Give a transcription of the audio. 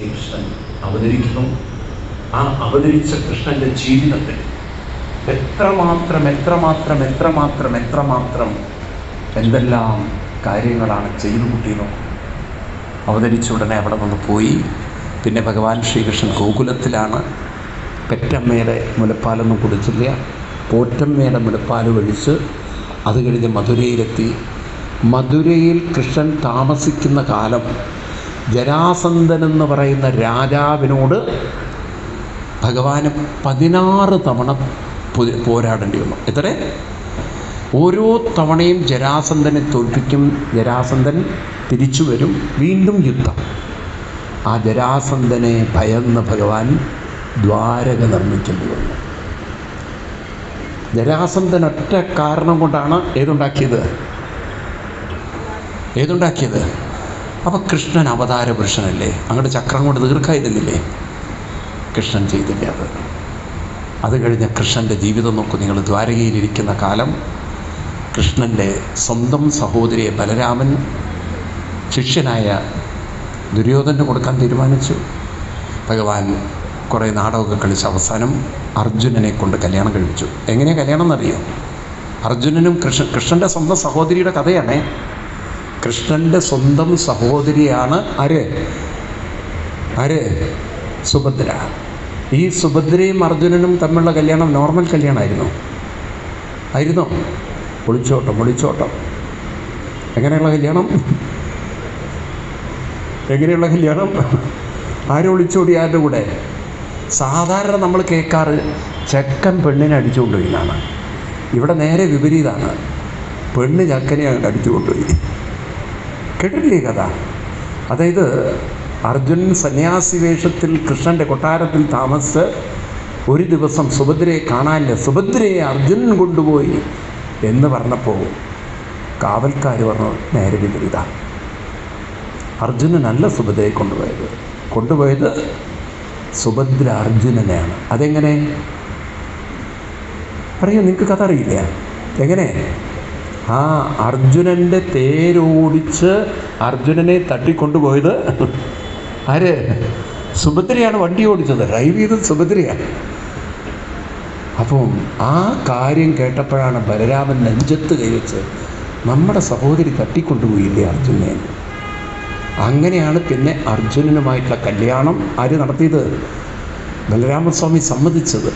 ശ്രീകൃഷ്ണൻ അവതരിക്കുന്നു. ആ അവതരിച്ച കൃഷ്ണൻ്റെ ജീവിതത്തിൽ എത്രമാത്രം എന്തെല്ലാം കാര്യങ്ങളാണ് ചെയ്തു കൂട്ടിയത്. അവതരിച്ച ഉടനെ അവിടെ നിന്ന് പോയി. പിന്നെ ഭഗവാൻ ശ്രീകൃഷ്ണൻ ഗോകുലത്തിലാണ്. പെറ്റമ്മയുടെ മുലപ്പാലൊന്നും കുടിച്ചില്ല, പോറ്റമ്മയുടെ മുലപ്പാൽ കഴിച്ച് അത് കഴിഞ്ഞ് മധുരയിലെത്തി. മധുരയിൽ കൃഷ്ണൻ താമസിക്കുന്ന കാലം ജരാസന്ധൻ എന്ന് പറയുന്ന രാജാവിനോട് ഭഗവാന് 16 തവണ പോരാടേണ്ടി വന്നു. എത്ര? ഓരോ തവണയും ജരാസന്ധനെ തോൽപ്പിക്കും, ജരാസന്ധൻ തിരിച്ചു വരും, വീണ്ടും യുദ്ധം. ആ ജരാസന്ധനെ ഭയന്ന് ഭഗവാൻ ദ്വാരക നിർമ്മിക്കേണ്ടി വന്നു. ജരാസന്ധൻ ഒറ്റ കാരണം കൊണ്ടാണ് ഏതുണ്ടാക്കിയത്. അപ്പോൾ കൃഷ്ണൻ അവതാര പുരുഷനല്ലേ, അങ്ങോട്ട് ചക്രം കൊണ്ട് തീർക്കായിരുന്നില്ലേ? കൃഷ്ണൻ ചെയ്തില്ല അത് കഴിഞ്ഞ് കൃഷ്ണൻ്റെ ജീവിതം നോക്കൂ നിങ്ങൾ. ദ്വാരകയിലിരിക്കുന്ന കാലം കൃഷ്ണൻ്റെ സ്വന്തം സഹോദരിയെ ബലരാമൻ ശിഷ്യനായ ദുര്യോധനന് കൊടുക്കാൻ തീരുമാനിച്ചു. ഭഗവാൻ കുറേ നാടകമൊക്കെ കളിച്ച് അവസാനം അർജുനനെ കൊണ്ട് കല്യാണം കഴിപ്പിച്ചു. എങ്ങനെയാണ് കല്യാണം എന്നറിയോ? അർജുനനും കൃഷ്ണൻ്റെ സ്വന്തം സഹോദരിയുടെ കഥയാണേ. കൃഷ്ണൻ്റെ സ്വന്തം സഹോദരിയാണ് ആര്? സുഭദ്ര. ഈ സുഭദ്രയും അർജുനനും തമ്മിലുള്ള കല്യാണം നോർമൽ കല്യാണമായിരുന്നോ? ഒളിച്ചോട്ടം. എങ്ങനെയുള്ള കല്യാണം? ആരും ഒളിച്ചോടി ആരുടെ കൂടെ? സാധാരണ നമ്മൾ കേൾക്കാറ് ചെക്കൻ പെണ്ണിനെ അടിച്ചുകൊണ്ടുപോയി എന്നാണ്. ഇവിടെ നേരെ വിപരീതമാണ്. പെണ്ണ് ചക്കനെ അടിച്ചു കൊണ്ടുപോയി. കേട്ടിട്ടില്ലേ കഥ? അതായത് അർജുനൻ സന്യാസി വേഷത്തിൽ കൃഷ്ണൻ്റെ കൊട്ടാരത്തിൽ താമസിച്ച് ഒരു ദിവസം സുഭദ്രയെ കാണാനില്ല, സുഭദ്രയെ അർജുനൻ കൊണ്ടുപോയി എന്ന് പറഞ്ഞപ്പോൾ കാവൽക്കാർ പറഞ്ഞു നേരെ വിപരീത. അർജുനനല്ല സുഭദ്രയെ കൊണ്ടുപോയത് സുഭദ്ര അർജുനനെയാണ്. അതെങ്ങനെ പറയൂ? നിങ്ങൾക്ക് കഥ അറിയില്ല? എങ്ങനെ? അർജുനൻ്റെ തേരോടിച്ച് അർജുനനെ തട്ടിക്കൊണ്ടുപോയത് ആര്? സുഭദ്രയാണ്. വണ്ടി ഓടിച്ചത്, ഡ്രൈവ് ചെയ്തത് സുഭദ്രയാണ്. അപ്പം ആ കാര്യം കേട്ടപ്പോഴാണ് ബലരാമൻ നെഞ്ചത്ത് കൈവച്ച് നമ്മുടെ സഹോദരി തട്ടിക്കൊണ്ടുപോയില്ലേ അർജുനനെ. അങ്ങനെയാണ് പിന്നെ അർജുനനുമായിട്ടുള്ള കല്യാണം ആര് നടത്തിയത്? ബലരാമസ്വാമി സമ്മതിച്ചത്.